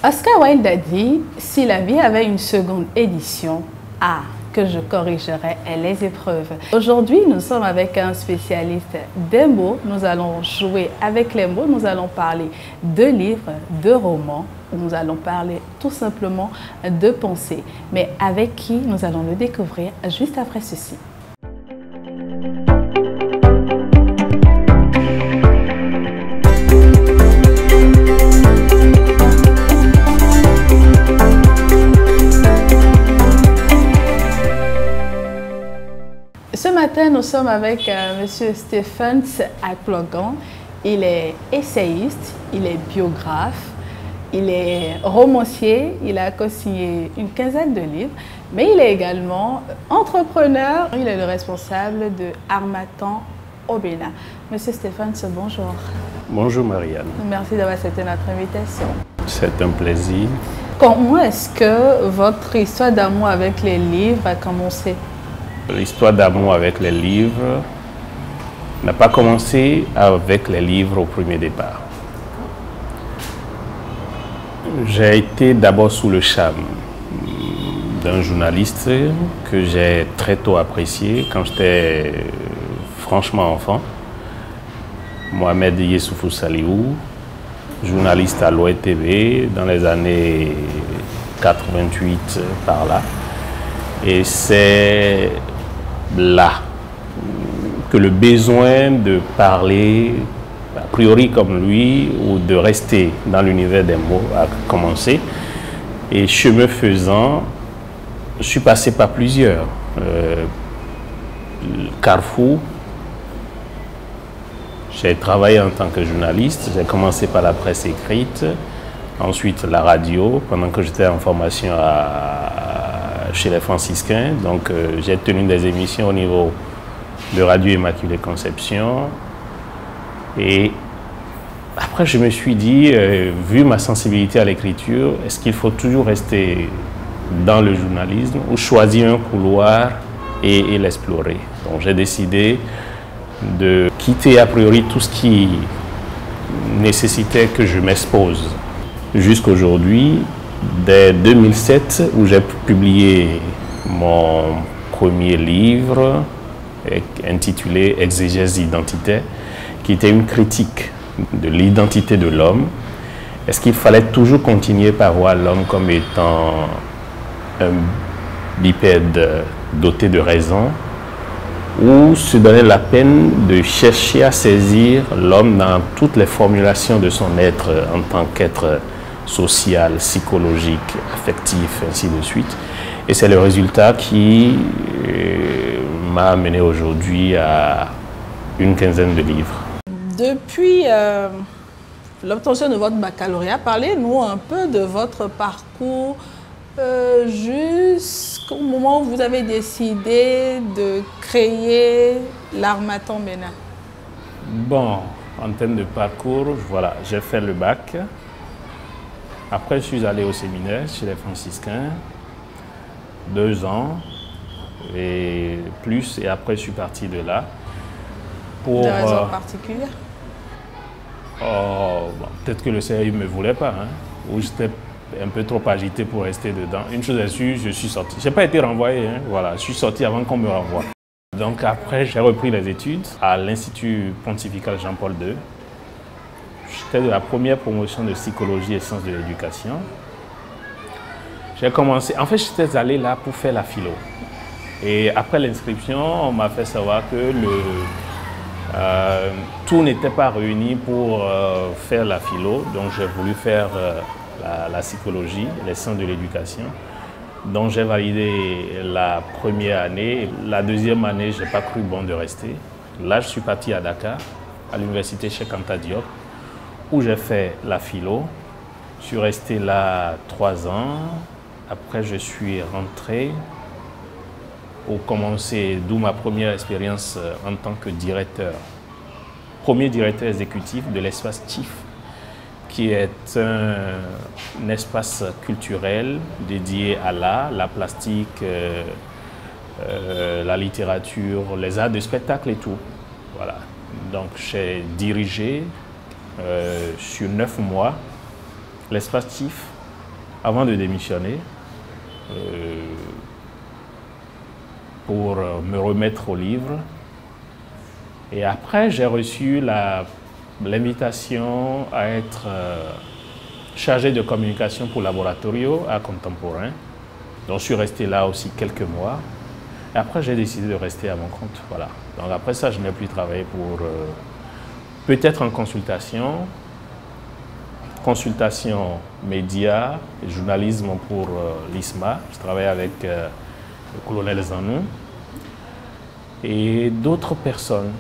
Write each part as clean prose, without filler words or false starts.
Oscar Wilde a dit « Si la vie avait une seconde édition, que je corrigerais les épreuves ». Aujourd'hui, nous sommes avec un spécialiste des mots. Nous allons jouer avec les mots. Nous allons parler de livres, de romans. Nous allons parler tout simplement de pensée. Mais avec qui nous allons le découvrir juste après ceci. Ce matin, nous sommes avec M. Stephens Akplogan. Il est essayiste, il est biographe, il est romancier, il a co-signé une quinzaine de livres, mais il est également entrepreneur. Il est le responsable de Harmattan Obéna. M. Stephens, bonjour. Bonjour Marianne. Merci d'avoir accepté notre invitation. C'est un plaisir. Comment est-ce que votre histoire d'amour avec les livres a commencé? L'histoire d'amour avec les livres n'a pas commencé avec les livres au premier départ. J'ai été d'abord sous le charme d'un journaliste que j'ai très tôt apprécié quand j'étais franchement enfant. Mohamed Yessoufou Saliou, journaliste à l'OE TV dans les années 88 par là. Et c'est là que le besoin de parler, a priori comme lui, ou de rester dans l'univers des mots a commencé. Et chemin faisant, je suis passé par plusieurs carrefours. J'ai travaillé en tant que journaliste. J'ai commencé par la presse écrite, ensuite la radio, pendant que j'étais en formation chez les franciscains. Donc j'ai tenu des émissions au niveau de Radio Immaculée Conception. Et après je me suis dit, vu ma sensibilité à l'écriture, est-ce qu'il faut toujours rester dans le journalisme ou choisir un couloir et l'explorer? Donc j'ai décidé de quitter a priori tout ce qui nécessitait que je m'expose. Jusqu'aujourd'hui, dès 2007, où j'ai publié mon premier livre intitulé Exégèse identitaire, qui était une critique de l'identité de l'homme. Est-ce qu'il fallait toujours continuer par voir l'homme comme étant un bipède doté de raison, ou se donner la peine de chercher à saisir l'homme dans toutes les formulations de son être en tant qu'être social, psychologique, affectif, ainsi de suite. Et c'est le résultat qui m'a amené aujourd'hui à une quinzaine de livres. Depuis l'obtention de votre baccalauréat, parlez-nous un peu de votre parcours jusqu'au moment où vous avez décidé de créer l'Harmattan Obéna. Bon, en termes de parcours, voilà, j'ai fait le bac. Après, je suis allé au séminaire chez les franciscains, 2 ans et plus, et après je suis parti de là. Pour des raisons particulières? Oh, bon, peut-être que le CRI ne me voulait pas, hein, ou j'étais un peu trop agité pour rester dedans. Une chose est sûre, je suis sorti. Je n'ai pas été renvoyé, hein, voilà, je suis sorti avant qu'on me renvoie. Donc après, j'ai repris les études à l'Institut pontifical Jean-Paul II. J'étais de la première promotion de psychologie et sciences de l'éducation. J'ai commencé, en fait, j'étais allé là pour faire la philo. Et après l'inscription, on m'a fait savoir que tout n'était pas réuni pour faire la philo. Donc j'ai voulu faire la psychologie, les sciences de l'éducation. Donc j'ai validé la première année. La deuxième année, je n'ai pas cru bon de rester. Là, je suis parti à Dakar, à l'université Cheikh Anta Diop, où j'ai fait la philo. Je suis resté là 3 ans. Après, je suis rentré pour commencer, d'où ma première expérience en tant que directeur. Premier directeur exécutif de l'espace TIF, qui est un espace culturel dédié à l'art, la plastique, la littérature, les arts de spectacle et tout. Voilà. Donc j'ai dirigé sur 9 mois l'espace TIF avant de démissionner, pour me remettre au livre. Et après, j'ai reçu l'invitation à être chargé de communication pour Laboratorio à Contemporain. Donc, je suis resté là aussi quelques mois. Et après, j'ai décidé de rester à mon compte. Voilà. Donc, après ça, je n'ai plus travaillé pour... peut-être en consultation médias, journalisme pour l'ISMA. Je travaillais avec le colonel Zanou et d'autres personnes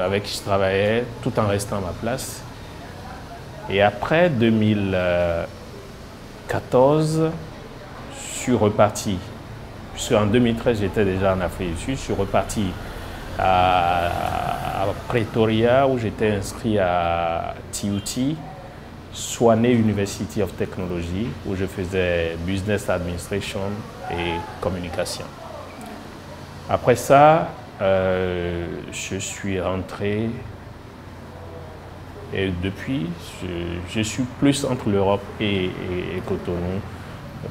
avec qui je travaillais tout en restant à ma place. Et après 2014, je suis reparti. Puisque en 2013, j'étais déjà en Afrique du Sud, je suis reparti à Pretoria où j'étais inscrit à TUT, Swane University of Technology, où je faisais Business Administration et Communication. Après ça, je suis rentré et depuis, je suis plus entre l'Europe et Cotonou.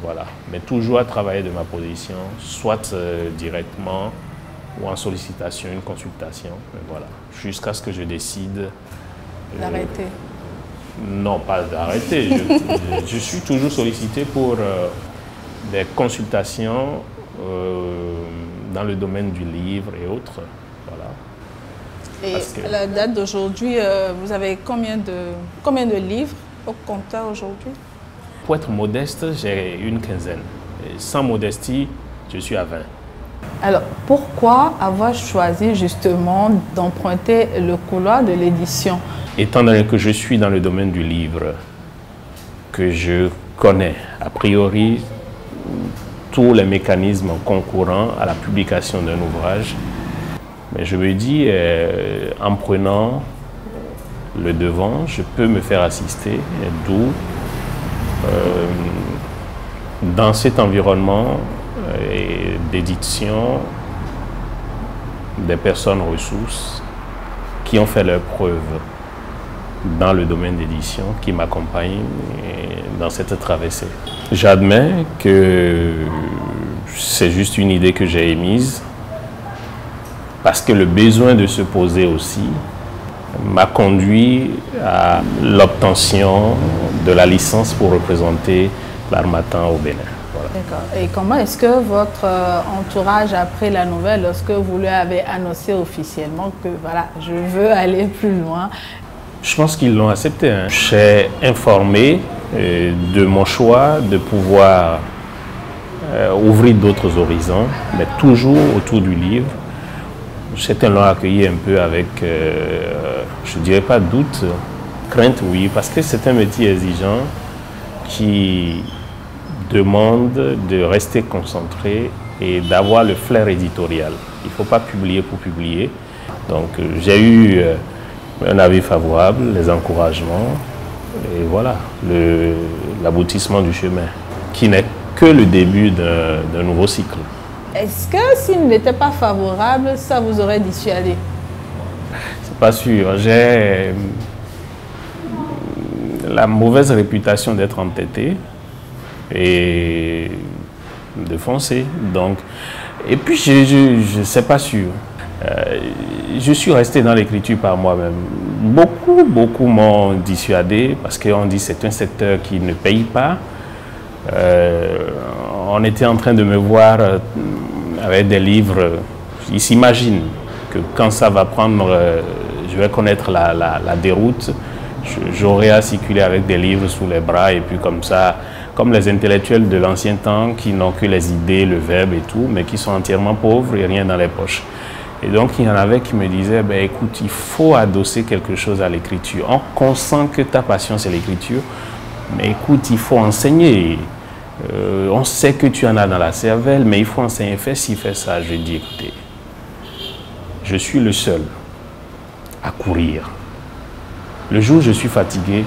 Voilà. Mais toujours à travailler de ma position, soit directement ou en sollicitation, une consultation. Mais voilà. Jusqu'à ce que je décide d'arrêter. Non, pas d'arrêter. Je suis toujours sollicité pour des consultations dans le domaine du livre et autres. Voilà. Et à la date d'aujourd'hui, vous avez combien de livres au compteur aujourd'hui? Pour être modeste, j'ai une quinzaine. Et sans modestie, je suis à 20. Alors, pourquoi avoir choisi justement d'emprunter le couloir de l'édition? Étant donné que je suis dans le domaine du livre, que je connais a priori tous les mécanismes concourant à la publication d'un ouvrage, mais je me dis, en prenant le devant, je peux me faire assister, d'où dans cet environnement d'édition, des personnes ressources qui ont fait leurs preuves dans le domaine d'édition, qui m'accompagnent dans cette traversée. J'admets que c'est juste une idée que j'ai émise, parce que le besoin de se poser aussi m'a conduit à l'obtention de la licence pour représenter l'Harmattan au Bénin. Voilà. D'accord. Et comment est-ce que votre entourage a pris la nouvelle lorsque vous lui avez annoncé officiellement que voilà, je veux aller plus loin? Je pense qu'ils l'ont accepté. Hein. J'ai informé de mon choix de pouvoir ouvrir d'autres horizons, mais toujours autour du livre. Certains l'ont accueilli un peu avec, je ne dirais pas doute, crainte, oui, parce que c'est un métier exigeant qui demande de rester concentré et d'avoir le flair éditorial. Il ne faut pas publier pour publier. Donc j'ai eu un avis favorable, les encouragements, et voilà, l'aboutissement du chemin, qui n'est que le début d'un nouveau cycle. Est-ce que s'il n'était pas favorable, ça vous aurait dissuadé? C'est pas sûr. J'ai la mauvaise réputation d'être entêté et de foncer. Donc, et puis, je sais pas sûr. Je suis resté dans l'écriture par moi-même. Beaucoup m'ont dissuadé parce qu'on dit que c'est un secteur qui ne paye pas. On était en train de me voir avec des livres. Ils s'imaginent que quand ça va prendre, je vais connaître la déroute, j'aurai à circuler avec des livres sous les bras et puis comme ça, comme les intellectuels de l'ancien temps qui n'ont que les idées, le verbe et tout, mais qui sont entièrement pauvres et rien dans les poches. Et donc, il y en avait qui me disaient, ben, écoute, il faut adosser quelque chose à l'écriture. On consent que ta passion, c'est l'écriture, mais écoute, il faut enseigner. On sait que tu en as dans la cervelle, mais il faut enseigner, fais ci, fais ça. Je dis, écoutez, je suis le seul à courir. Le jour où je suis fatigué,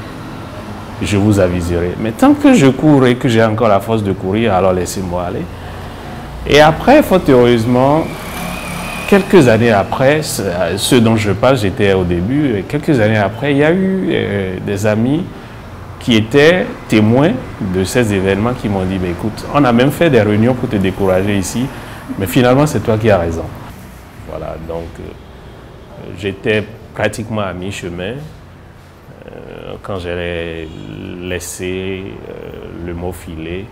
je vous aviserai. Mais tant que je cours et que j'ai encore la force de courir, alors laissez-moi aller. Et après, fort heureusement, quelques années après, ce dont je parle, j'étais au début, et quelques années après, il y a eu des amis qui étaient témoins de ces événements qui m'ont dit, écoute, on a même fait des réunions pour te décourager ici, mais finalement c'est toi qui as raison. Voilà, donc j'étais pratiquement à mi-chemin quand j'ai laissé le mot filer.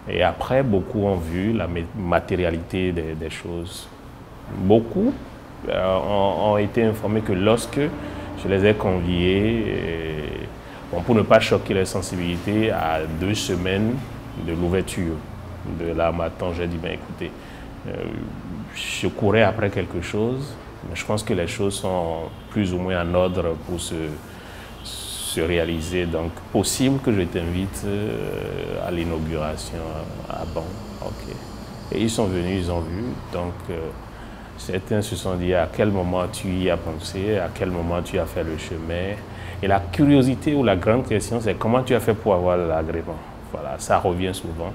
Et après, beaucoup ont vu la matérialité des choses. Beaucoup ont été informés que lorsque je les ai conviés, pour ne pas choquer les sensibilités, à 2 semaines de l'ouverture de l'Harmattan, j'ai dit, écoutez, je courais après quelque chose, mais je pense que les choses sont plus ou moins en ordre pour se réaliser. Donc, possible que je t'invite à l'inauguration à Bon. Ok. Et ils sont venus, ils ont vu. Donc, certains se sont dit à quel moment tu y as pensé, à quel moment tu as fait le chemin. Et la curiosité ou la grande question, c'est comment tu as fait pour avoir l'agrément. Voilà, ça revient souvent.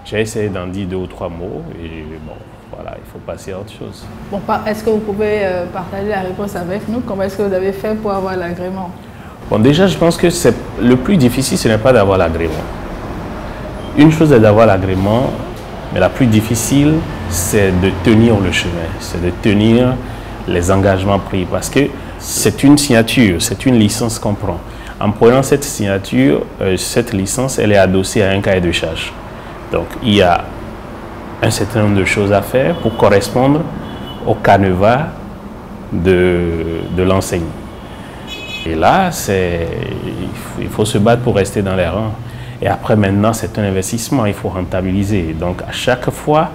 J'ai essayé d'en dire 2 ou 3 mots et bon, voilà, il faut passer à autre chose. Bon, est-ce que vous pouvez partager la réponse avec nous? Comment est-ce que vous avez fait pour avoir l'agrément? Bon, déjà, je pense que le plus difficile, ce n'est pas d'avoir l'agrément. Une chose est d'avoir l'agrément, mais la plus difficile, c'est de tenir le chemin, c'est de tenir les engagements pris. Parce que c'est une signature, c'est une licence qu'on prend. En prenant cette signature, cette licence, elle est adossée à un cahier de charges. Donc, il y a un certain nombre de choses à faire pour correspondre au canevas de l'enseigne. Et là, il faut se battre pour rester dans les rangs. Et après, maintenant, c'est un investissement, il faut rentabiliser. Donc, à chaque fois,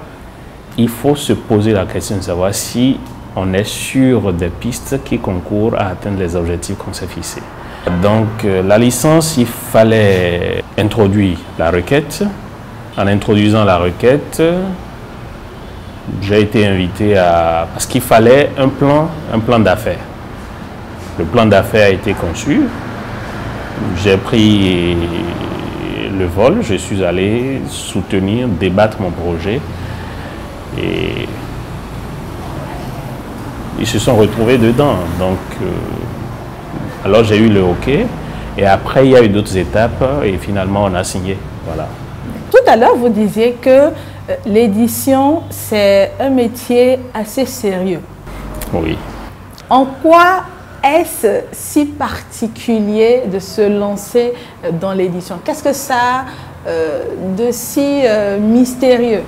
il faut se poser la question de savoir si on est sur des pistes qui concourent à atteindre les objectifs qu'on s'est fixés. Donc, la licence, il fallait introduire la requête. En introduisant la requête, j'ai été invité parce qu'il fallait un plan d'affaires. Le plan d'affaires a été conçu. J'ai pris le vol, je suis allé soutenir, débattre mon projet. Et ils se sont retrouvés dedans. Donc, alors j'ai eu le OK. Et après, il y a eu d'autres étapes. Et finalement, on a signé. Voilà. Tout à l'heure, vous disiez que l'édition, c'est un métier assez sérieux. Oui. En quoi est-ce si particulier de se lancer dans l'édition? Qu'est-ce que ça a de si mystérieux?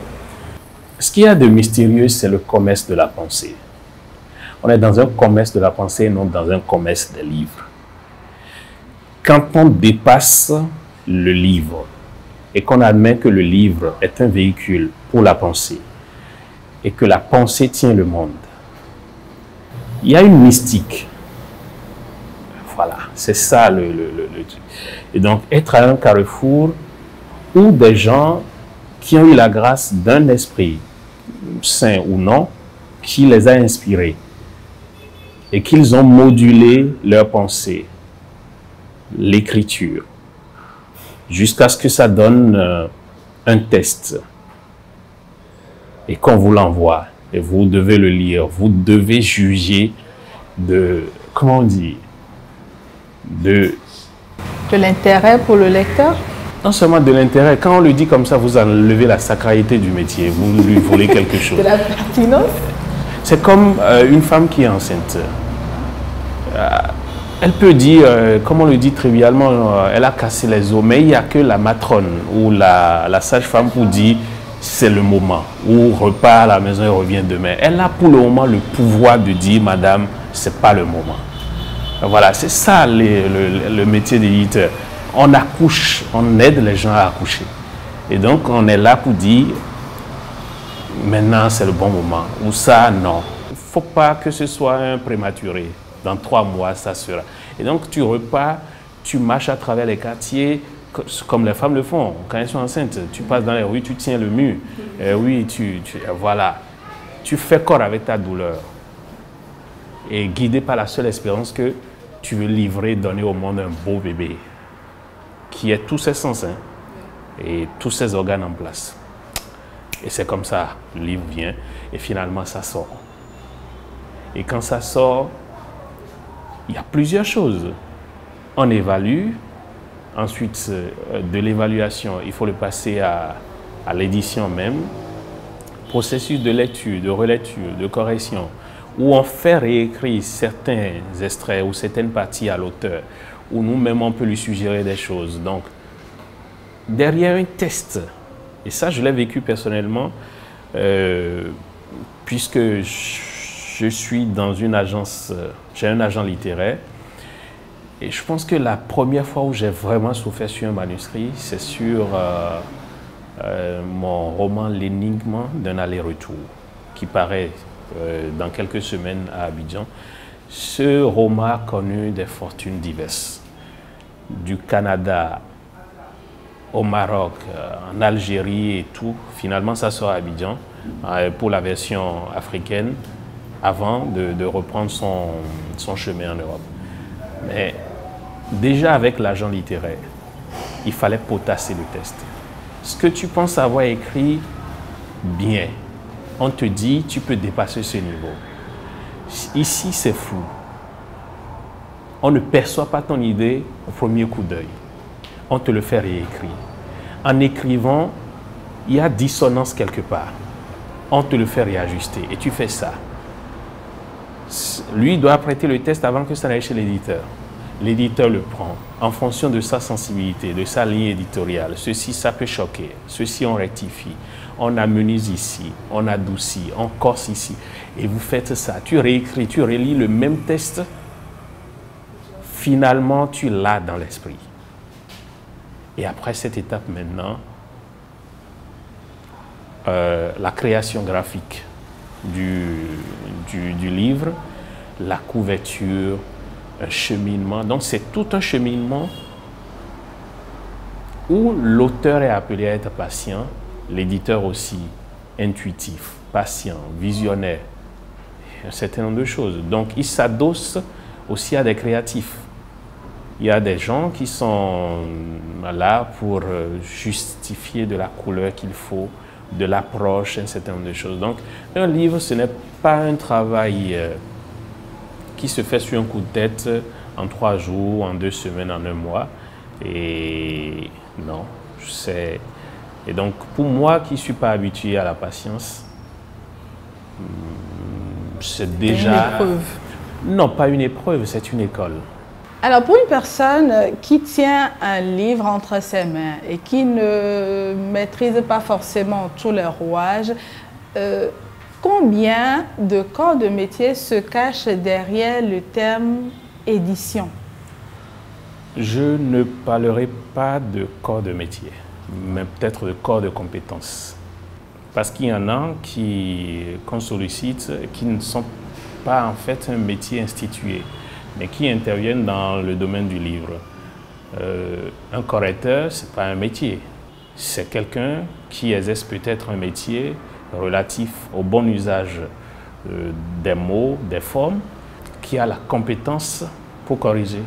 Ce qu'il y a de mystérieux, c'est le commerce de la pensée. On est dans un commerce de la pensée, non dans un commerce des livres. Quand on dépasse le livre, et qu'on admet que le livre est un véhicule pour la pensée et que la pensée tient le monde, il y a une mystique. Voilà, c'est ça le truc. Et donc, être à un carrefour où des gens qui ont eu la grâce d'un esprit, saint ou non, qui les a inspirés et qu'ils ont modulé leur pensée, l'écriture, jusqu'à ce que ça donne un test et qu'on vous l'envoie et vous devez le lire, vous devez juger de, comment on dit, de l'intérêt pour le lecteur. Non seulement de l'intérêt, quand on le dit comme ça, vous enlevez la sacralité du métier, vous lui volez quelque chose. De la pertinence. C'est comme une femme qui est enceinte. Elle peut dire, comme on le dit trivialement, elle a cassé les os, mais il n'y a que la matrone ou la sage-femme pour dire c'est le moment, ou repart à la maison et revient demain. Elle a pour le moment le pouvoir de dire, madame, c'est pas le moment. Voilà, c'est ça le métier d'éditeur. On accouche, on aide les gens à accoucher. Et donc, on est là pour dire, maintenant c'est le bon moment, ou ça, non. Il ne faut pas que ce soit un prématuré. Dans 3 mois, ça sera. Et donc, tu repars, tu marches à travers les quartiers, comme les femmes le font. Quand elles sont enceintes, tu passes dans les rues, tu tiens le mur. Oui, voilà. Tu fais corps avec ta douleur. Et guidé par la seule espérance que tu veux livrer, donner au monde un beau bébé, qui ait tous ses sens et tous ses organes en place. Et c'est comme ça, le livre vient, et finalement, ça sort. Et quand ça sort, il y a plusieurs choses. On évalue. Ensuite, de l'évaluation, il faut le passer à l'édition même. Processus de lecture, de relecture, de correction, où on fait réécrire certains extraits ou certaines parties à l'auteur, où nous-mêmes on peut lui suggérer des choses. Donc, derrière un test, et ça je l'ai vécu personnellement, puisque je suis dans une agence, j'ai un agent littéraire, et je pense que la première fois où j'ai vraiment souffert sur un manuscrit, c'est sur mon roman L'énigme d'un aller-retour, qui paraît dans quelques semaines à Abidjan. Ce roman a connu des fortunes diverses, du Canada au Maroc, en Algérie et tout. Finalement, ça sort à Abidjan pour la version africaine, avant de reprendre son chemin en Europe. Mais déjà avec l'agent littéraire, il fallait potasser le test. Ce que tu penses avoir écrit bien, on te dit tu peux dépasser ce niveau. Ici, c'est flou. On ne perçoit pas ton idée au premier coup d'œil. On te le fait réécrire. En écrivant, il y a dissonance quelque part. On te le fait réajuster et tu fais ça. Lui doit prêter le test avant que ça n'aille chez l'éditeur. L'éditeur le prend en fonction de sa sensibilité, de sa ligne éditoriale. Ceci, ça peut choquer. Ceci, on rectifie. On amenuise ici, on adoucit, on corse ici. Et vous faites ça. Tu réécris, tu relis le même test. Finalement, tu l'as dans l'esprit. Et après cette étape maintenant, la création graphique du livre, la couverture, un cheminement. Donc c'est tout un cheminement où l'auteur est appelé à être patient, l'éditeur aussi intuitif, patient, visionnaire, un certain nombre de choses. Donc il s'adosse aussi à des créatifs. Il y a des gens qui sont là pour justifier de la couleur qu'il faut, de l'approche, un certain nombre de choses. Donc un livre, ce n'est pas un travail qui se fait sur un coup de tête en 3 jours, en 2 semaines, en 1 mois. Et non, c'est... Et donc, pour moi qui ne suis pas habitué à la patience, c'est déjà... Une épreuve. Non, pas une épreuve, c'est une école. Alors, pour une personne qui tient un livre entre ses mains et qui ne maîtrise pas forcément tous les rouages, combien de corps de métier se cachent derrière le terme édition? Je ne parlerai pas de corps de métier, mais peut-être de corps de compétences. Parce qu'il y en a qu'on sollicite qui ne sont pas en fait un métier institué, mais qui interviennent dans le domaine du livre. Un correcteur, ce n'est pas un métier. C'est quelqu'un qui exerce peut-être un métier relatif au bon usage des mots, des formes, qui a la compétence pour corriger.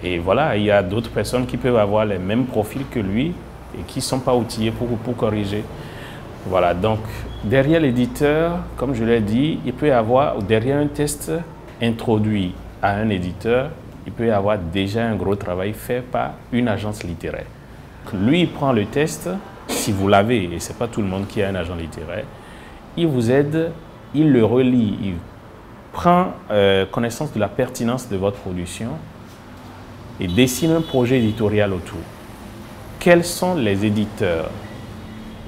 Et voilà, il y a d'autres personnes qui peuvent avoir les mêmes profils que lui et qui ne sont pas outillés pour corriger. Voilà, donc derrière l'éditeur, comme je l'ai dit, il peut y avoir, derrière un test introduit à un éditeur, il peut y avoir déjà un gros travail fait par une agence littéraire. Lui, il prend le test, si vous l'avez, et ce n'est pas tout le monde qui a un agent littéraire, il vous aide, il le relit, il prend connaissance de la pertinence de votre production et dessine un projet éditorial autour. Quels sont les éditeurs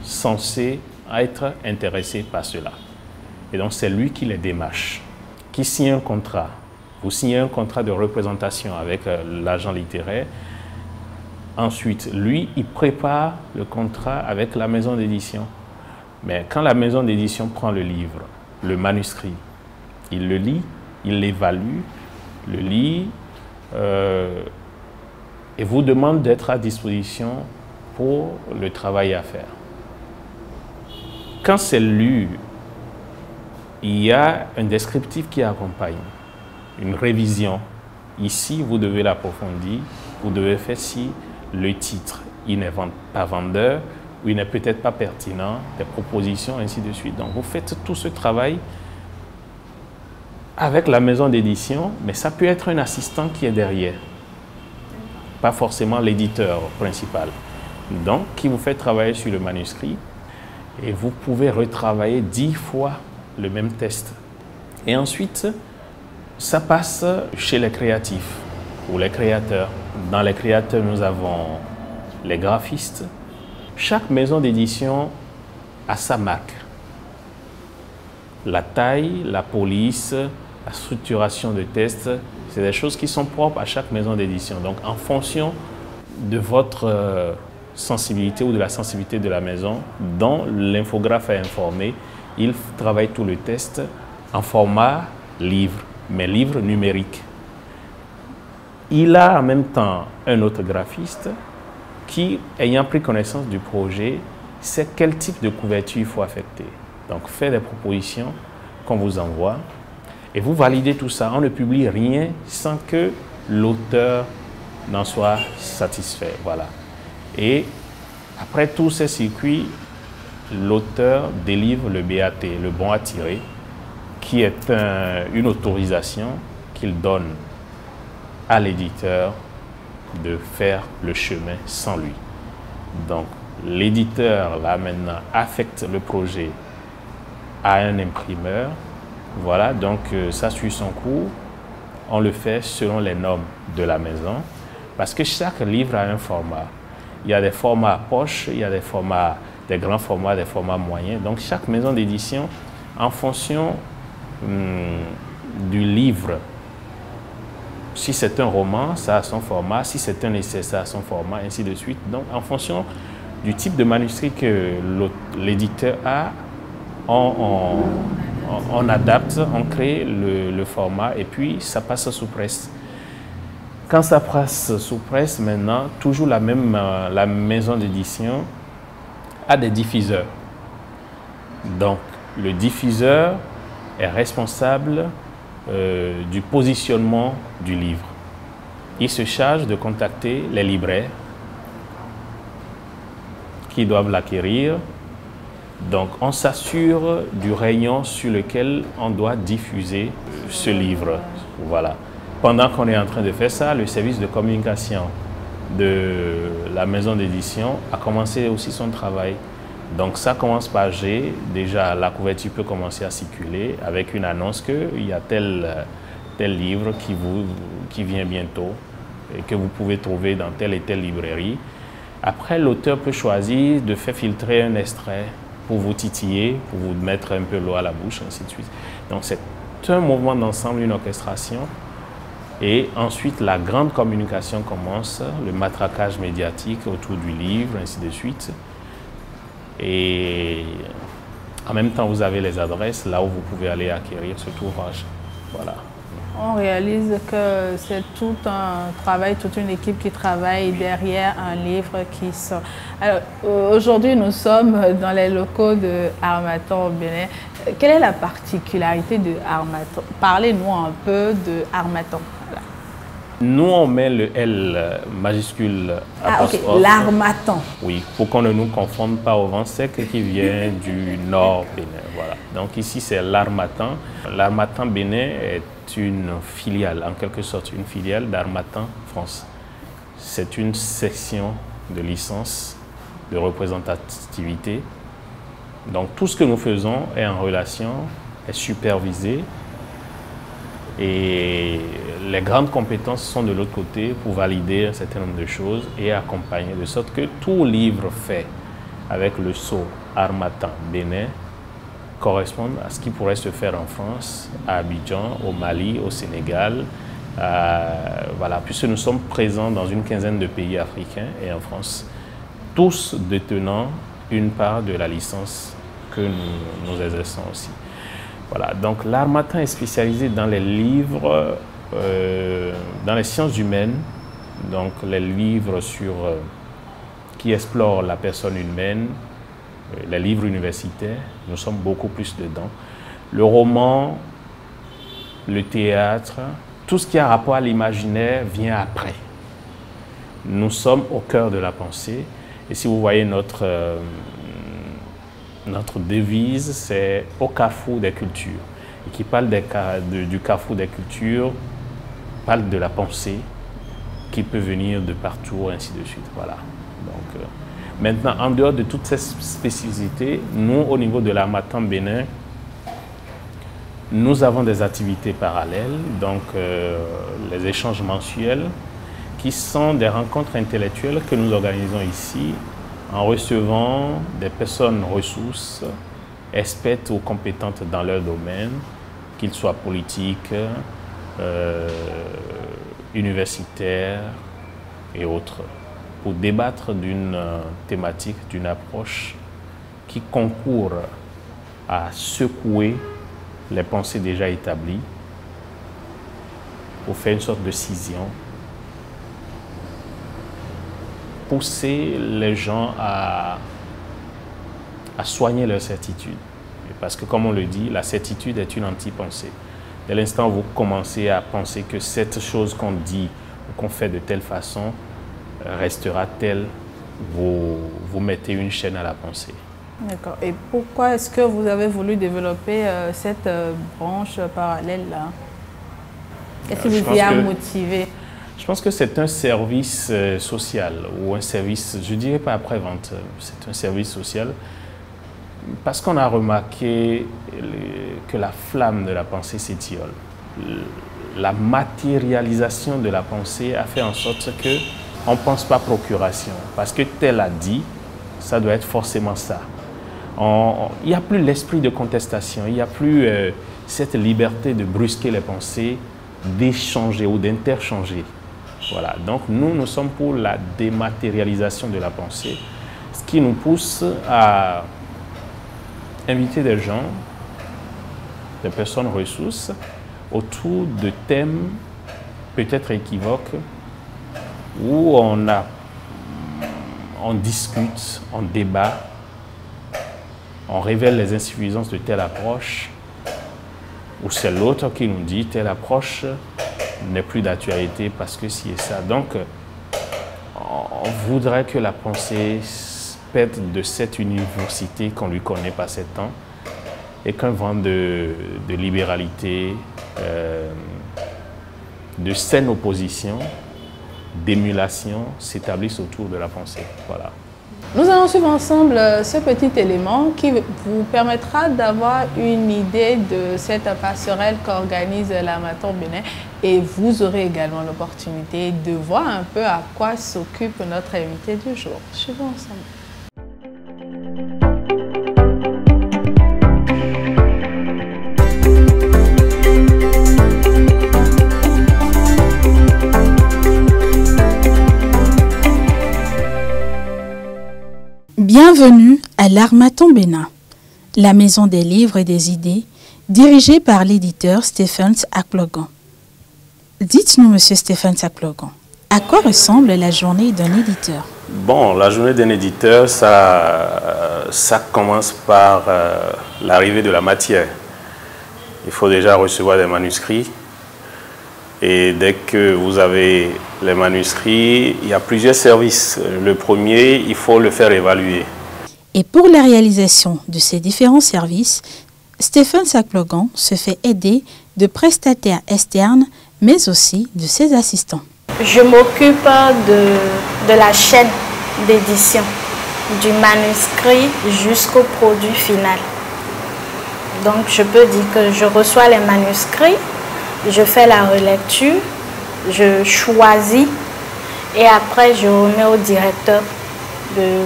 censés être intéressés par cela? Et donc c'est lui qui les démarche, qui signe un contrat. Vous signez un contrat de représentation avec l'agent littéraire. Ensuite, lui, il prépare le contrat avec la maison d'édition. Mais quand la maison d'édition prend le livre, le manuscrit, il le lit, il l'évalue, le lit et vous demande d'être à disposition pour le travail à faire. Quand c'est lu, il y a un descriptif qui accompagne, une révision. Ici, vous devez l'approfondir, vous devez faire si le titre, il n'est pas vendeur, ou il n'est peut-être pas pertinent, des propositions, ainsi de suite. Donc, vous faites tout ce travail avec la maison d'édition, mais ça peut être un assistant qui est derrière. pas forcément l'éditeur principal. Donc, qui vous fait travailler sur le manuscrit et vous pouvez retravailler 10 fois le même test. Et ensuite, ça passe chez les créatifs ou les créateurs. Dans les créateurs, nous avons les graphistes. Chaque maison d'édition a sa marque. La taille, la police, la structuration de texte, c'est des choses qui sont propres à chaque maison d'édition. Donc, en fonction de votre sensibilité ou de la sensibilité de la maison, dont l'infographe est informé, il travaille tout le texte en format livre, mais livre numérique. Il a en même temps un autre graphiste qui, ayant pris connaissance du projet, sait quel type de couverture il faut affecter. Donc, fait des propositions qu'on vous envoie et vous validez tout ça. On ne publie rien sans que l'auteur n'en soit satisfait. Voilà. Et après tous ces circuits, l'auteur délivre le BAT, le bon à tirer, qui est une autorisation qu'il donne à l'éditeur de faire le chemin sans lui. Donc, l'éditeur, là maintenant, affecte le projet à un imprimeur. Voilà, donc ça suit son cours. On le fait selon les normes de la maison, parce que chaque livre a un format. Il y a des formats poche, il y a des formats, des grands formats, des formats moyens. Donc, chaque maison d'édition, en fonction du livre, si c'est un roman, ça a son format. Si c'est un essai, ça a son format, ainsi de suite. Donc, en fonction du type de manuscrit que l'éditeur a, on adapte, on crée le format et puis ça passe sous presse. Quand ça passe sous presse, maintenant, toujours la maison d'édition a des diffuseurs. Donc, le diffuseur est responsable du positionnement du livre. Il se charge de contacter les libraires qui doivent l'acquérir. Donc, on s'assure du rayon sur lequel on doit diffuser ce livre. Voilà. Pendant qu'on est en train de faire ça, le service de communication de la maison d'édition a commencé aussi son travail. Donc, ça commence par G. Déjà, la couverture peut commencer à circuler avec une annonce qu'il y a tel livre qui vient bientôt et que vous pouvez trouver dans telle et telle librairie. Après, l'auteur peut choisir de faire filtrer un extrait pour vous titiller, pour vous mettre un peu l'eau à la bouche, ainsi de suite. Donc, c'est un mouvement d'ensemble, une orchestration. Et ensuite, la grande communication commence, le matraquage médiatique autour du livre, ainsi de suite. Et en même temps, vous avez les adresses là où vous pouvez aller acquérir cet ouvrage. Voilà. On réalise que c'est tout un travail, toute une équipe qui travaille derrière un livre qui sort. Alors, aujourd'hui, nous sommes dans les locaux de Harmattan au Bénin. Quelle est la particularité de Harmattan? Parlez-nous un peu de Harmattan. Voilà. Nous, on met le L majuscule apostrophe. Ah, ok, l'Harmattan. Oui, pour qu'on ne nous confonde pas au vent sec qui vient du nord Bénin. Voilà. Donc ici, c'est l'Harmattan. L'Harmattan Bénin est une filiale, en quelque sorte, une filiale d'Harmattan France. C'est une section de licence, de représentativité. Donc tout ce que nous faisons est en relation, est supervisé. Et les grandes compétences sont de l'autre côté pour valider un certain nombre de choses et accompagner, de sorte que tout livre fait avec le sceau Harmattan Bénin correspond à ce qui pourrait se faire en France, à Abidjan, au Mali, au Sénégal. Voilà, puisque nous sommes présents dans une quinzaine de pays africains et en France, tous détenant une part de la licence que nous exerçons aussi. Voilà, donc l'Harmattan est spécialisé dans les livres, dans les sciences humaines, donc les livres qui explorent la personne humaine, les livres universitaires, nous sommes beaucoup plus dedans. Le roman, le théâtre, tout ce qui a rapport à l'imaginaire vient après. Nous sommes au cœur de la pensée. Et si vous voyez notre devise, c'est au carrefour des cultures. Et qui parle du carrefour des cultures, parle de la pensée, qui peut venir de partout, ainsi de suite. Voilà. Donc, maintenant, en dehors de toutes ces spécificités, nous, au niveau de l'Harmattan Bénin, nous avons des activités parallèles, donc les échanges mensuels, qui sont des rencontres intellectuelles que nous organisons ici en recevant des personnes ressources, expertes ou compétentes dans leur domaine, qu'ils soient politiques, universitaires et autres, pour débattre d'une thématique, d'une approche qui concourt à secouer les pensées déjà établies, pour faire une sorte de scission, pousser les gens à soigner leur certitude. Parce que, comme on le dit, la certitude est une anti-pensée. Dès l'instant où vous commencez à penser que cette chose qu'on dit ou qu'on fait de telle façon restera telle, vous mettez une chaîne à la pensée. D'accord. Et pourquoi est-ce que vous avez voulu développer cette branche parallèle-là? Qu'est-ce qui vous y a motivé? Je pense que c'est un service social ou un service, je ne dirais pas après-vente, c'est un service social parce qu'on a remarqué que la flamme de la pensée s'étiole. La matérialisation de la pensée a fait en sorte qu'on ne pense pas procuration parce que tel a dit, ça doit être forcément ça. Il n'y a plus l'esprit de contestation, il n'y a plus cette liberté de brusquer les pensées, d'échanger ou d'interchanger. Voilà. Donc nous sommes pour la dématérialisation de la pensée, ce qui nous pousse à inviter des gens, des personnes ressources, autour de thèmes peut-être équivoques, où on discute, on débat, on révèle les insuffisances de telle approche, ou c'est l'autre qui nous dit telle approche n'est plus d'actualité parce que ci et ça. Donc, on voudrait que la pensée pète de cette université qu'on lui connaît par 7 ans et qu'un vent de libéralité, de saine opposition, d'émulation s'établisse autour de la pensée. Voilà. Nous allons suivre ensemble ce petit élément qui vous permettra d'avoir une idée de cette passerelle qu'organise l'Harmattan Bénin et vous aurez également l'opportunité de voir un peu à quoi s'occupe notre invité du jour. Suivons ensemble. Bienvenue à l'Harmattan Bénin, la maison des livres et des idées, dirigée par l'éditeur Stephens Akplogan. Dites-nous, monsieur Stephens Akplogan, à quoi ressemble la journée d'un éditeur? Bon, la journée d'un éditeur, ça commence par l'arrivée de la matière. Il faut déjà recevoir des manuscrits. Et dès que vous avez les manuscrits, il y a plusieurs services. Le premier, il faut le faire évaluer. Et pour la réalisation de ces différents services, Stephens Akplogan se fait aider de prestataires externes, mais aussi de ses assistants. Je m'occupe de la chaîne d'édition, du manuscrit jusqu'au produit final. Donc je peux dire que je reçois les manuscrits, je fais la relecture, je choisis et après je remets au directeur de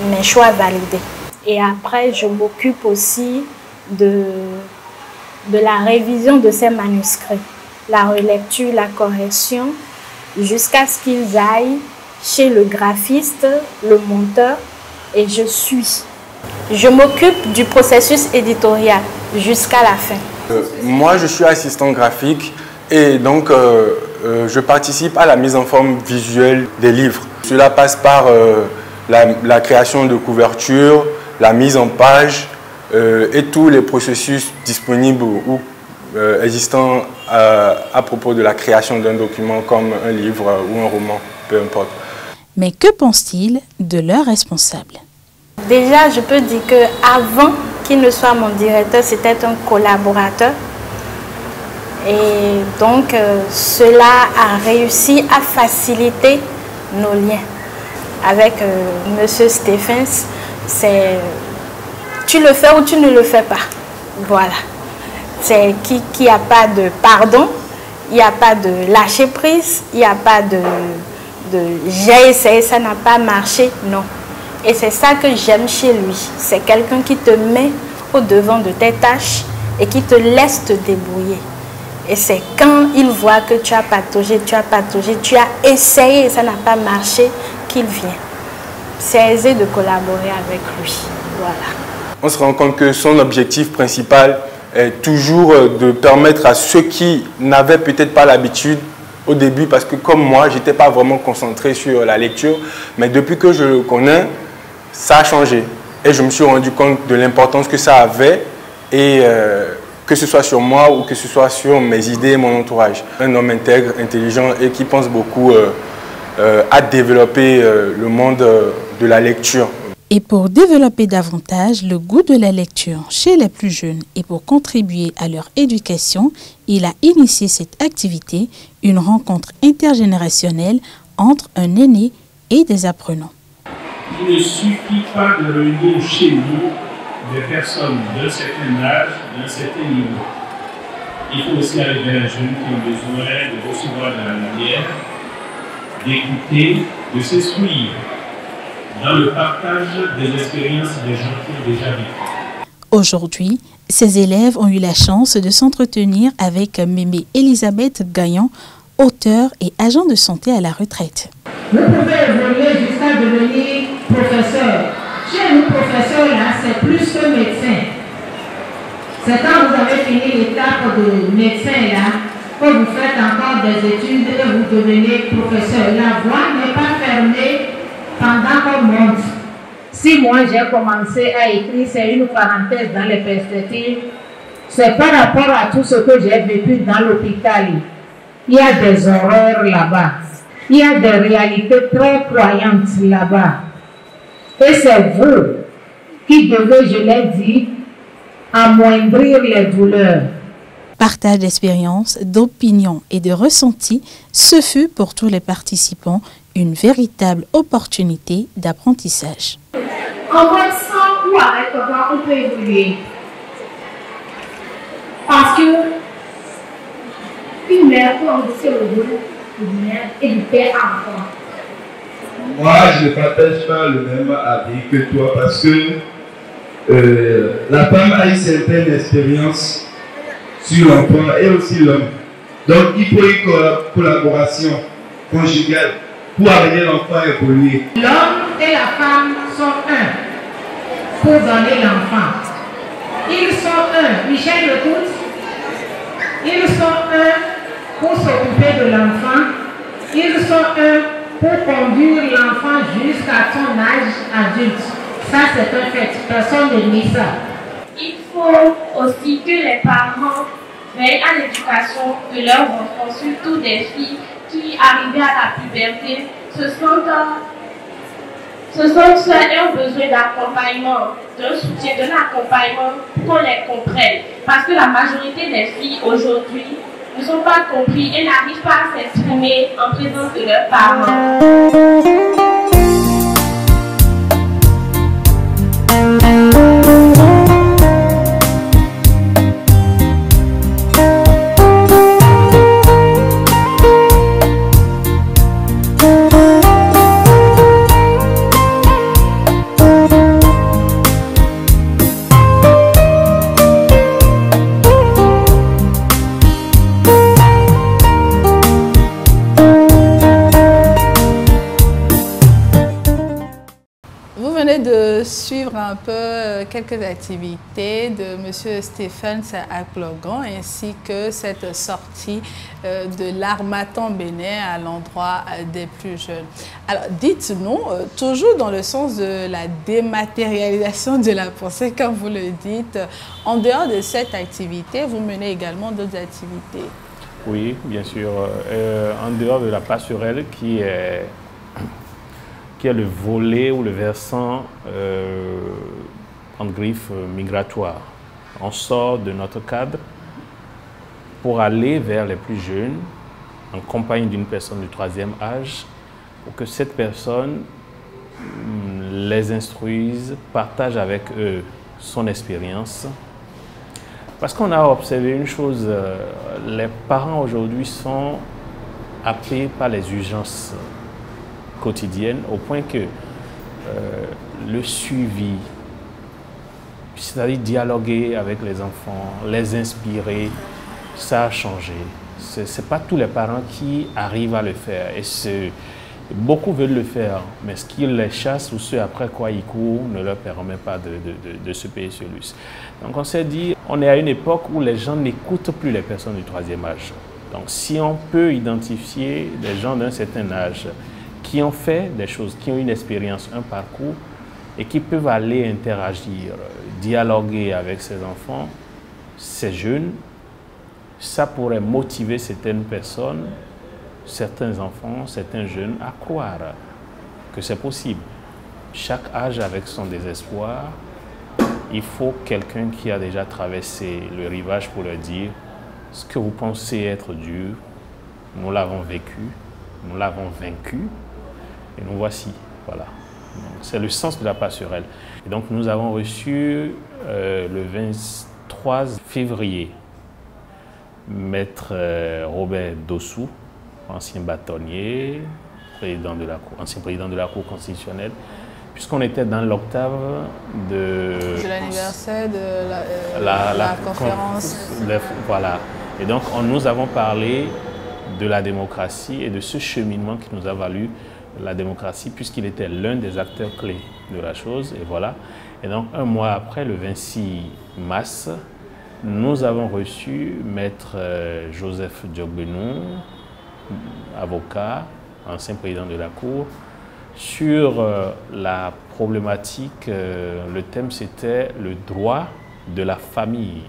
mes choix validés. Et après je m'occupe aussi de la révision de ces manuscrits, la relecture, la correction, jusqu'à ce qu'ils aillent chez le graphiste, le monteur et je suis. Je m'occupe du processus éditorial jusqu'à la fin. Moi, je suis assistant graphique et donc je participe à la mise en forme visuelle des livres. Cela passe par la création de couverture, la mise en page et tous les processus disponibles ou existants à propos de la création d'un document comme un livre ou un roman, peu importe. Mais que pense-t-il de leur responsable? Déjà, je peux dire qu'avant qu'il ne soit mon directeur, c'était un collaborateur. Et donc, cela a réussi à faciliter nos liens. Avec Monsieur Stephens, c'est tu le fais ou tu ne le fais pas. Voilà. C'est qu'il n'y a pas de pardon, il n'y a pas de lâcher prise, il n'y a pas de j'ai essayé, ça n'a pas marché. Non. Et c'est ça que j'aime chez lui. C'est quelqu'un qui te met au devant de tes tâches et qui te laisse te débrouiller. Et c'est quand il voit que tu as pataugé, tu as essayé et ça n'a pas marché qu'il vient. C'est aisé de collaborer avec lui. Voilà. On se rend compte que son objectif principal est toujours de permettre à ceux qui n'avaient peut-être pas l'habitude au début, parce que comme moi, je n'étais pas vraiment concentré sur la lecture, mais depuis que je le connais, ça a changé. Et je me suis rendu compte de l'importance que ça avait, et que ce soit sur moi ou que ce soit sur mes idées et mon entourage. Un homme intègre, intelligent et qui pense beaucoup à développer le monde de la lecture. Et pour développer davantage le goût de la lecture chez les plus jeunes et pour contribuer à leur éducation, il a initié cette activité, une rencontre intergénérationnelle entre un aîné et des apprenants. Il ne suffit pas de réunir chez nous des personnes d'un certain âge, d'un certain niveau. Il faut aussi arriver à un jeune qui a besoin de recevoir de la lumière, d'écouter, de s'instruire dans le partage des expériences des gens qui ont déjà vécu. Aujourd'hui, ces élèves ont eu la chance de s'entretenir avec Mémé Elisabeth Gaillan, auteure et agent de santé à la retraite. Vous pouvez évoluer jusqu'à devenir professeur. Chez nous, professeur, là, c'est plus que médecin. C'est quand vous avez fini l'étape de médecin, là, que vous faites encore des études et vous devenez professeur. La voie n'est pas fermée pendant qu'on monte. Si moi j'ai commencé à écrire, c'est une parenthèse dans les perspectives, c'est par rapport à tout ce que j'ai vécu dans l'hôpital. Il y a des horreurs là-bas. Il y a des réalités très croyantes là-bas. Et c'est vous qui devez, je l'ai dit, amoindrir les douleurs. Partage d'expériences, d'opinions et de ressentis, ce fut pour tous les participants une véritable opportunité d'apprentissage. En mode sans ou avec comment on peut évoluer. Parce que une mère peut endosser le rôle de mère et du père enfant. Moi, je ne partage pas le même avis que toi parce que la femme a une certaine expérience sur l'enfant et aussi l'homme. Donc, il faut une collaboration conjugale pour amener l'enfant à évoluer. L'homme et la femme sont un pour donner l'enfant. Ils sont un. Michel écoute. Ils sont un pour s'occuper de l'enfant. Ils sont un pour conduire l'enfant jusqu'à son âge adulte. Ça, c'est un fait. Personne ne nie ça. Il faut aussi que les parents veillent à l'éducation de leurs enfants, surtout des filles qui, arrivées à la puberté, se sentent seules et ont besoin d'accompagnement, d'un soutien, d'un accompagnement pour qu'on les comprenne. Parce que la majorité des filles aujourd'hui ne sont pas comprises et n'arrivent pas à s'exprimer en présence de leurs parents. Suivre un peu quelques activités de M. Stephens Akplogon ainsi que cette sortie de l'Harmattan Bénin à l'endroit des plus jeunes. Alors dites-nous, toujours dans le sens de la dématérialisation de la pensée, comme vous le dites, en dehors de cette activité, vous menez également d'autres activités. Oui, bien sûr. En dehors de la passerelle qui est le volet ou le versant en griffe migratoire. On sort de notre cadre pour aller vers les plus jeunes, en compagnie d'une personne du 3e âge, pour que cette personne les instruise, partage avec eux son expérience. Parce qu'on a observé une chose, les parents aujourd'hui sont happés par les urgences quotidiennes au point que le suivi, c'est-à-dire dialoguer avec les enfants, les inspirer, ça a changé. Ce n'est pas tous les parents qui arrivent à le faire. Et beaucoup veulent le faire, mais ce qui les chasse ou ce après quoi ils courent ne leur permet pas de se payer ce luxe. Donc on s'est dit, on est à une époque où les gens n'écoutent plus les personnes du 3e âge. Donc si on peut identifier des gens d'un certain âge qui ont fait des choses, qui ont une expérience, un parcours, et qui peuvent aller interagir, dialoguer avec ces enfants, ces jeunes, ça pourrait motiver certaines personnes, certains enfants, certains jeunes à croire que c'est possible. Chaque âge avec son désespoir, il faut quelqu'un qui a déjà traversé le rivage pour leur dire ce que vous pensez être dur, nous l'avons vécu, nous l'avons vaincu et nous voici. Voilà. C'est le sens de la passerelle. Et donc nous avons reçu le 23 février Maître Robert Dossou, ancien bâtonnier, ancien président de la Cour constitutionnelle, puisqu'on était dans l'octave de l'anniversaire de la conférence. Voilà. Et donc nous avons parlé de la démocratie et de ce cheminement qui nous a valu la démocratie, puisqu'il était l'un des acteurs clés de la chose. Et voilà. Et donc un mois après, le 26 mars, nous avons reçu Maître Joseph Diogbenou, avocat, ancien président de la Cour, sur la problématique. Le thème, c'était le droit de la famille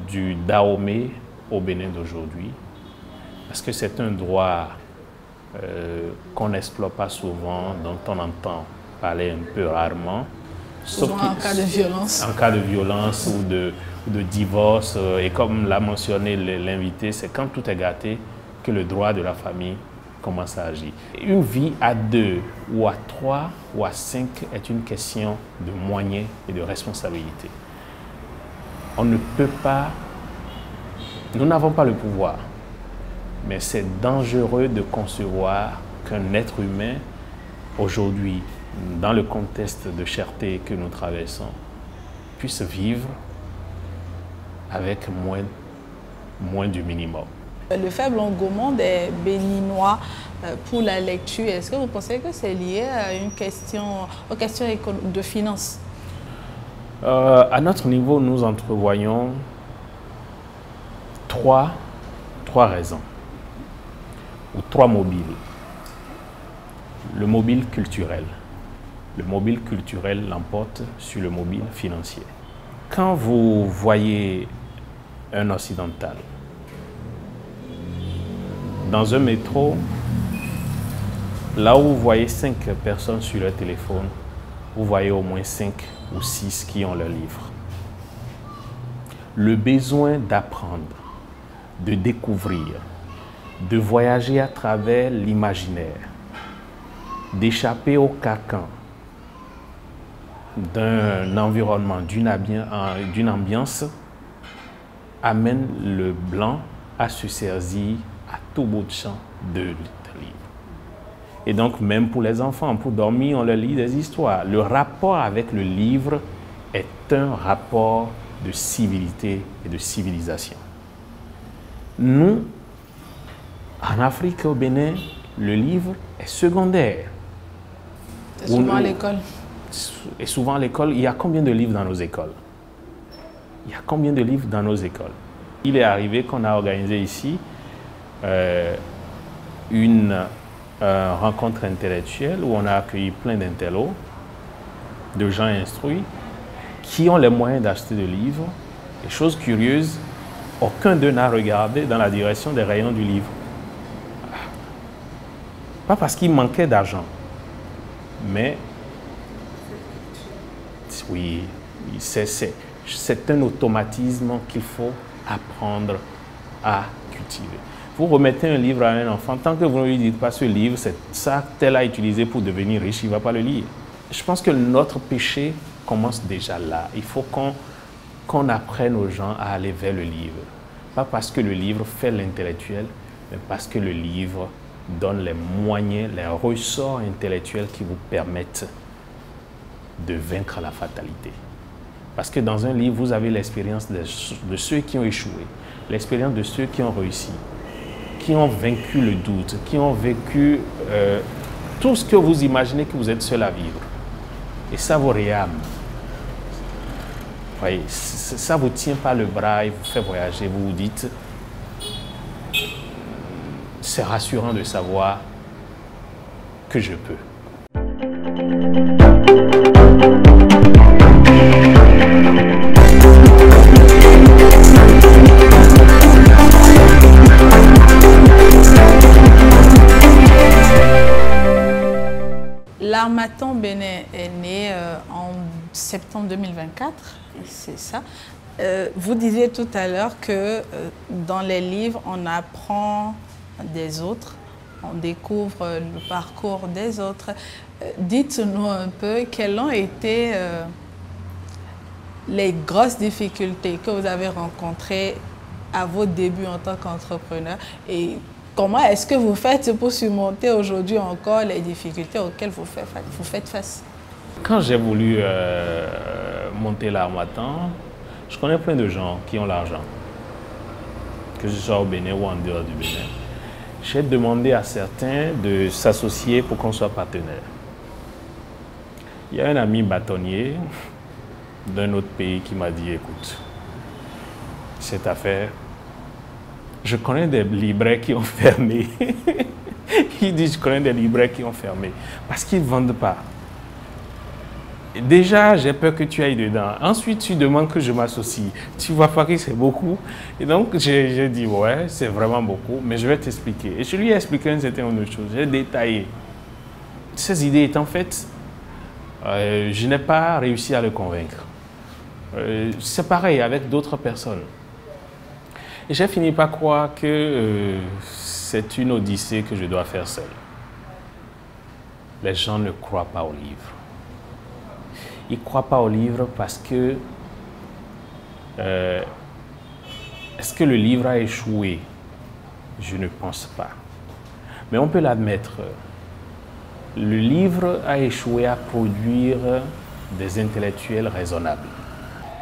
du Dahomey au Bénin d'aujourd'hui. Parce que c'est un droit qu'on n'explore pas souvent, dont on entend parler un peu rarement. Sauf en cas de violence. En cas de violence ou de divorce. Et comme l'a mentionné l'invité, c'est quand tout est gâté que le droit de la famille commence à agir. Une vie à 2 ou à 3 ou à 5 est une question de moyens et de responsabilité. On ne peut pas, nous n'avons pas le pouvoir, mais c'est dangereux de concevoir qu'un être humain, aujourd'hui, dans le contexte de cherté que nous traversons, puisse vivre avec moins du minimum. Le faible engouement des Béninois pour la lecture, est-ce que vous pensez que c'est lié à aux questions de finances? À notre niveau, nous entrevoyons trois raisons, ou 3 mobiles. Le mobile culturel. Le mobile culturel l'emporte sur le mobile financier. Quand vous voyez un occidental dans un métro, là où vous voyez 5 personnes sur leur téléphone, vous voyez au moins 5 ou 6 qui ont leur livre. Le besoin d'apprendre, de découvrir, de voyager à travers l'imaginaire, d'échapper au carcan d'un environnement, d'une ambiance, amène le blanc à se saisir à tout bout de champ de livres. Et donc, même pour les enfants, pour dormir, on leur lit des histoires. Le rapport avec le livre est un rapport de civilité et de civilisation. Nous, en Afrique, au Bénin, le livre est secondaire. C'est souvent à l'école. Et souvent à l'école, il y a combien de livres dans nos écoles? Il y a combien de livres dans nos écoles? Il est arrivé qu'on a organisé ici une rencontre intellectuelle où on a accueilli plein d'intellos, de gens instruits, qui ont les moyens d'acheter des livres. Et chose curieuse, aucun d'eux n'a regardé dans la direction des rayons du livre. Pas parce qu'il manquait d'argent, mais oui, c'est un automatisme qu'il faut apprendre à cultiver. Vous remettez un livre à un enfant, tant que vous ne lui dites pas ce livre, c'est ça tel à utiliser pour devenir riche, il ne va pas le lire. Je pense que notre péché commence déjà là. Il faut qu'on apprenne aux gens à aller vers le livre. Pas parce que le livre fait l'intellectuel, mais parce que le livre donne les moyens, les ressorts intellectuels qui vous permettent de vaincre la fatalité. Parce que dans un livre, vous avez l'expérience de ceux qui ont échoué, l'expérience de ceux qui ont réussi, qui ont vaincu le doute, qui ont vécu tout ce que vous imaginez que vous êtes seul à vivre. Et ça vous réame. Voyez, ça ne vous tient pas le bras et vous fait voyager. Vous vous dites, c'est rassurant de savoir que je peux. L'Harmattan Bénin est né en septembre 2024, c'est ça. Vous disiez tout à l'heure que dans les livres, on apprend des autres, on découvre le parcours des autres. Dites-nous un peu quelles ont été les grosses difficultés que vous avez rencontrées à vos débuts en tant qu'entrepreneur et comment est-ce que vous faites pour surmonter aujourd'hui encore les difficultés auxquelles vous faites face? Quand j'ai voulu monter l'Harmattan, je connais plein de gens qui ont l'argent, que ce soit au Bénin ou en dehors du Bénin. J'ai demandé à certains de s'associer pour qu'on soit partenaires. Il y a un ami bâtonnier d'un autre pays qui m'a dit, écoute, cette affaire, je connais des libraires qui ont fermé. Il dit, je connais des libraires qui ont fermé parce qu'ils ne vendent pas. Déjà, j'ai peur que tu ailles dedans. Ensuite, tu demandes que je m'associe. Tu vois pas que c'est beaucoup. Et donc, j'ai dit, ouais, c'est vraiment beaucoup, mais je vais t'expliquer. Et je lui ai expliqué une certaine autre chose. J'ai détaillé. Ces idées étant faites, je n'ai pas réussi à le convaincre. C'est pareil avec d'autres personnes. Et j'ai fini par croire que c'est une odyssée que je dois faire seul. Les gens ne croient pas au livre. Ils ne croient pas au livre parce que est-ce que le livre a échoué? Je ne pense pas. Mais on peut l'admettre. Le livre a échoué à produire des intellectuels raisonnables,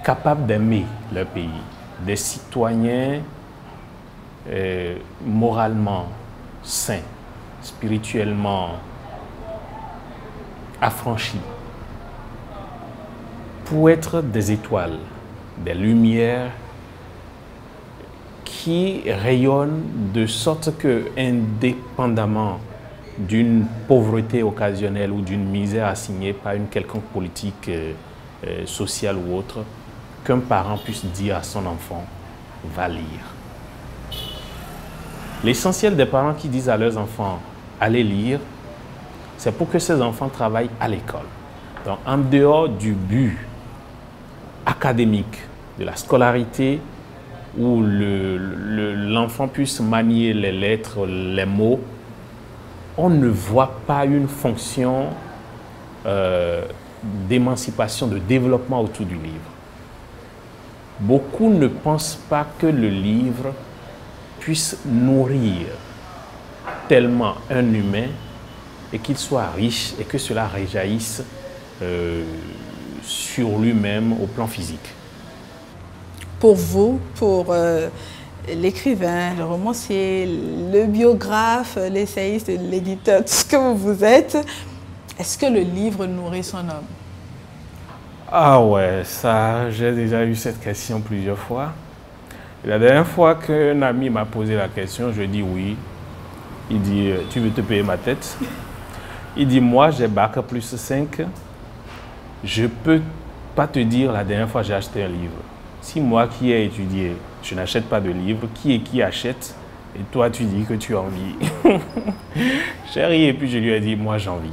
capables d'aimer leur pays, des citoyens moralement sains, spirituellement affranchis, pour être des étoiles, des lumières qui rayonnent de sorte que, indépendamment d'une pauvreté occasionnelle ou d'une misère assignée par une quelconque politique sociale ou autre, qu'un parent puisse dire à son enfant, va lire. L'essentiel des parents qui disent à leurs enfants, allez lire, c'est pour que ces enfants travaillent à l'école. Donc, en dehors du but académique, de la scolarité, où l'enfant puisse manier les lettres, les mots, on ne voit pas une fonction d'émancipation, de développement autour du livre. Beaucoup ne pensent pas que le livre puisse nourrir tellement un humain et qu'il soit riche et que cela réjaillisse sur lui-même au plan physique. Pour vous, pour l'écrivain, le romancier, le biographe, l'essayiste, l'éditeur, tout ce que vous êtes, est-ce que le livre nourrit son homme? Ah ouais, ça, j'ai déjà eu cette question plusieurs fois. Et la dernière fois qu'un ami m'a posé la question, je dis oui. Il dit, tu veux te payer ma tête? Il dit, moi, j'ai bac plus 5. Je peux pas te dire la dernière fois j'ai acheté un livre. Si moi qui ai étudié, je n'achète pas de livre, qui achète? Et toi, tu dis que tu envies. J'ai ri et puis je lui ai dit, moi, j'envie.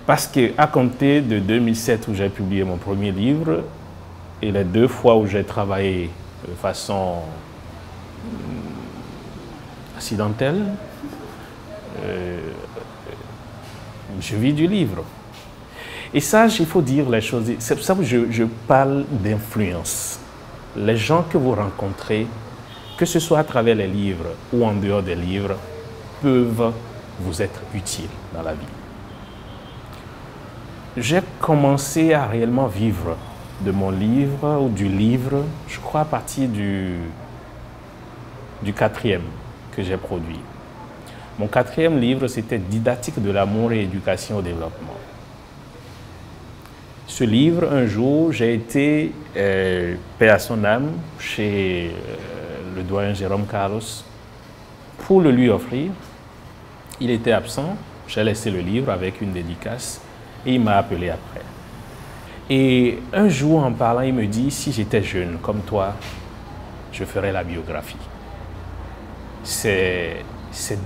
Parce qu'à compter de 2007 où j'ai publié mon premier livre et les 2 fois où j'ai travaillé de façon accidentelle. Je vis du livre. Et ça, il faut dire les choses. C'est pour ça que je parle d'influence. Les gens que vous rencontrez, que ce soit à travers les livres ou en dehors des livres, peuvent vous être utiles dans la vie. J'ai commencé à réellement vivre de mon livre ou du livre, je crois à partir du 4e que j'ai produit. Mon 4e livre, c'était Didactique de l'amour et éducation au développement. Ce livre, un jour, j'ai été, paix à son âme, chez le doyen Jérôme Carlos, pour le lui offrir. Il était absent, j'ai laissé le livre avec une dédicace et il m'a appelé après. Et un jour, en parlant, il me dit, si j'étais jeune comme toi, je ferais la biographie. C'est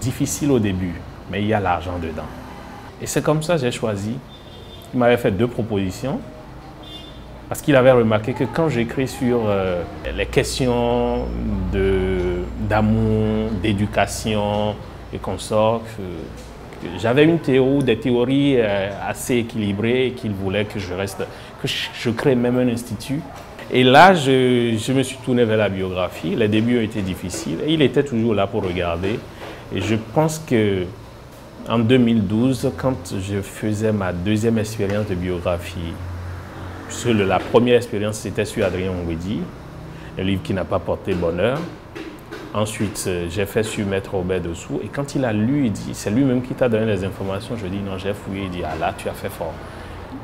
difficile au début, mais il y a l'argent dedans. Et c'est comme ça que j'ai choisi. Il m'avait fait 2 propositions, parce qu'il avait remarqué que quand j'écris sur les questions d'amour, d'éducation et consorts, j'avais des théories assez équilibrées et qu'il voulait que je crée même un institut. Et là, je me suis tourné vers la biographie. Les débuts ont été difficiles et il était toujours là pour regarder. Et je pense que en 2012, quand je faisais ma 2e expérience de biographie, la première expérience c'était sur Adrien Ngwedi, un livre qui n'a pas porté bonheur. Ensuite, j'ai fait sur Maître Robert Dessous. Et quand il a lu, il dit, c'est lui-même qui t'a donné les informations. Je dis, non, j'ai fouillé. Il dit, ah là, tu as fait fort.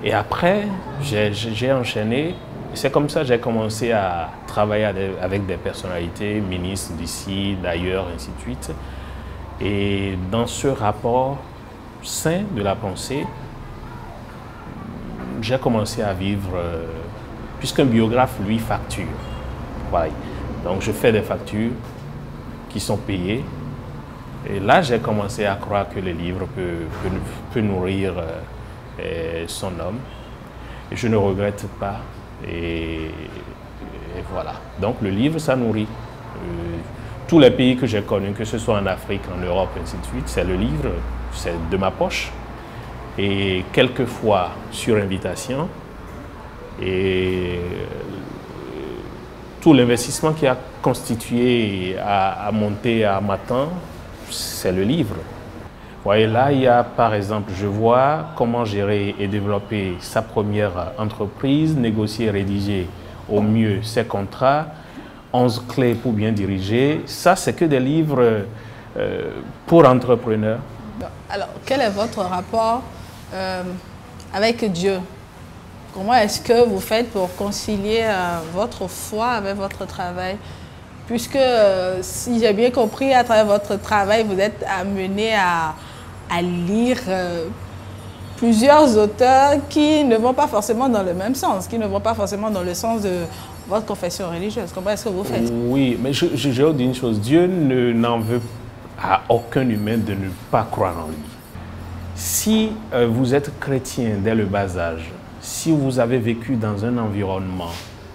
Et après, j'ai enchaîné. C'est comme ça que j'ai commencé à travailler avec des personnalités, ministres d'ici, d'ailleurs, ainsi de suite. Et dans ce rapport sain de la pensée, j'ai commencé à vivre, puisqu'un biographe, lui, facture. Voilà. Donc, je fais des factures qui sont payées. Et là, j'ai commencé à croire que le livre peut nourrir son homme. Et je ne regrette pas. Et voilà. Donc, le livre, ça nourrit. Tous les pays que j'ai connus, que ce soit en Afrique, en Europe, ainsi de suite, c'est le livre, c'est de ma poche. Et quelquefois sur invitation. Et tout l'investissement qui a constitué à monter à Matan, c'est le livre. Vous voyez, là, il y a, par exemple, je vois comment gérer et développer sa première entreprise, négocier et rédiger au mieux ses contrats, 11 clés pour bien diriger. Ça, c'est que des livres pour entrepreneurs. Alors, quel est votre rapport avec Dieu? Comment est-ce que vous faites pour concilier votre foi avec votre travail? Puisque, si j'ai bien compris, à travers votre travail, vous êtes amené à lire plusieurs auteurs qui ne vont pas forcément dans le même sens, qui ne vont pas forcément dans le sens de votre confession religieuse. Comment est-ce que vous faites? Oui, mais je vous dis une chose, Dieu n'en veut à aucun humain de ne pas croire en lui. Si vous êtes chrétien dès le bas âge, si vous avez vécu dans un environnement,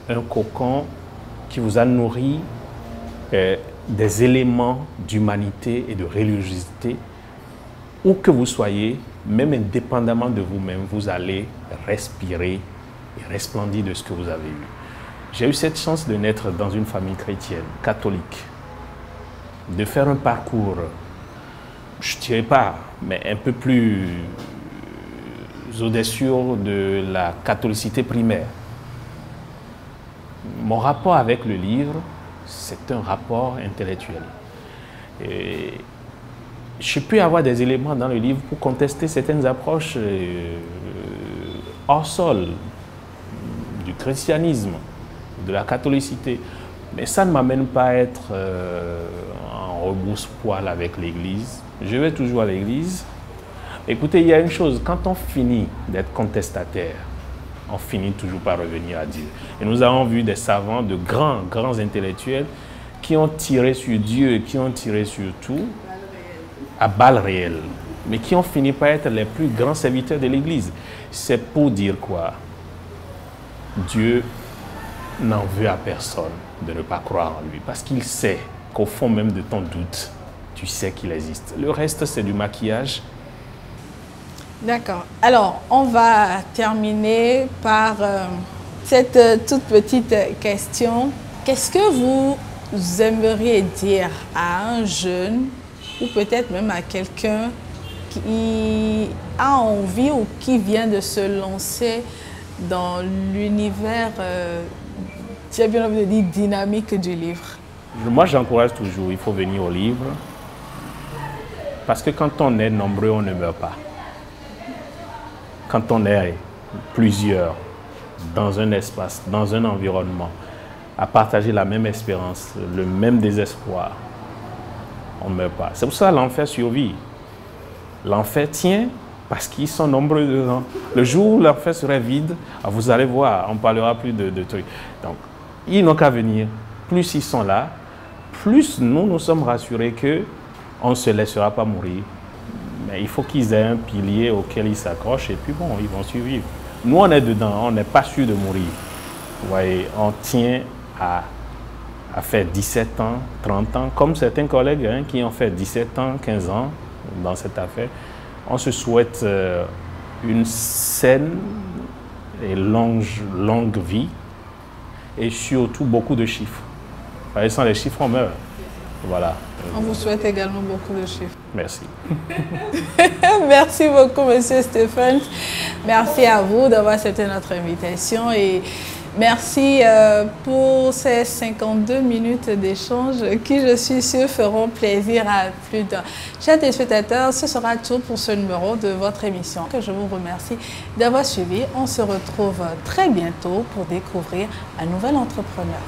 un cocon qui vous a nourri des éléments d'humanité et de religiosité, où que vous soyez, même indépendamment de vous-même, vous allez respirer et resplendir de ce que vous avez eu. J'ai eu cette chance de naître dans une famille chrétienne, catholique, de faire un parcours, je ne dirais pas, mais un peu plus audacieux de la catholicité primaire. Mon rapport avec le livre, c'est un rapport intellectuel. Et je peux avoir des éléments dans le livre pour contester certaines approches hors sol du christianisme, de la catholicité. Mais ça ne m'amène pas à être en rebrousse-poil avec l'Église. Je vais toujours à l'Église. Écoutez, il y a une chose, quand on finit d'être contestataire, on finit toujours par revenir à Dieu. Et nous avons vu des savants, de grands intellectuels qui ont tiré sur Dieu et qui ont tiré sur tout à balles réelles, mais qui ont fini par être les plus grands serviteurs de l'Église. C'est pour dire quoi? Dieu n'en veut à personne de ne pas croire en lui, parce qu'il sait qu'au fond même de ton doute, tu sais qu'il existe. Le reste, c'est du maquillage. D'accord. Alors, on va terminer par cette toute petite question. Qu'est-ce que vous aimeriez dire à un jeune ou peut-être même à quelqu'un qui a envie ou qui vient de se lancer dans l'univers, tu as bien envie de dire, dynamique du livre? Moi, j'encourage toujours, il faut venir au livre. Parce que quand on est nombreux, on ne meurt pas. Quand on est plusieurs dans un espace, dans un environnement, à partager la même espérance, le même désespoir, on ne meurt pas. C'est pour ça que l'enfer survit. L'enfer tient parce qu'ils sont nombreux dedans. Le jour où l'enfer serait vide, vous allez voir, on ne parlera plus de trucs. Donc, ils n'ont qu'à venir. Plus ils sont là, plus nous sommes rassurés qu'on ne se laissera pas mourir. Mais il faut qu'ils aient un pilier auquel ils s'accrochent et puis bon, ils vont survivre. Nous, on est dedans, on n'est pas sûr de mourir. Vous voyez, on tient à faire 17 ans, 30 ans, comme certains collègues qui ont fait 17 ans, 15 ans dans cette affaire. On se souhaite une saine et longue vie et surtout beaucoup de chiffres. Sans les chiffres, on meurt. Voilà. On vous souhaite également beaucoup de chiffres. Merci. Merci beaucoup, Monsieur Stéphane. Merci à vous d'avoir accepté notre invitation et merci pour ces 52 minutes d'échange qui, je suis sûre, feront plaisir à plus d'un. Chers téléspectateurs, ce sera tout pour ce numéro de votre émission. Je vous remercie d'avoir suivi. On se retrouve très bientôt pour découvrir un nouvel entrepreneur.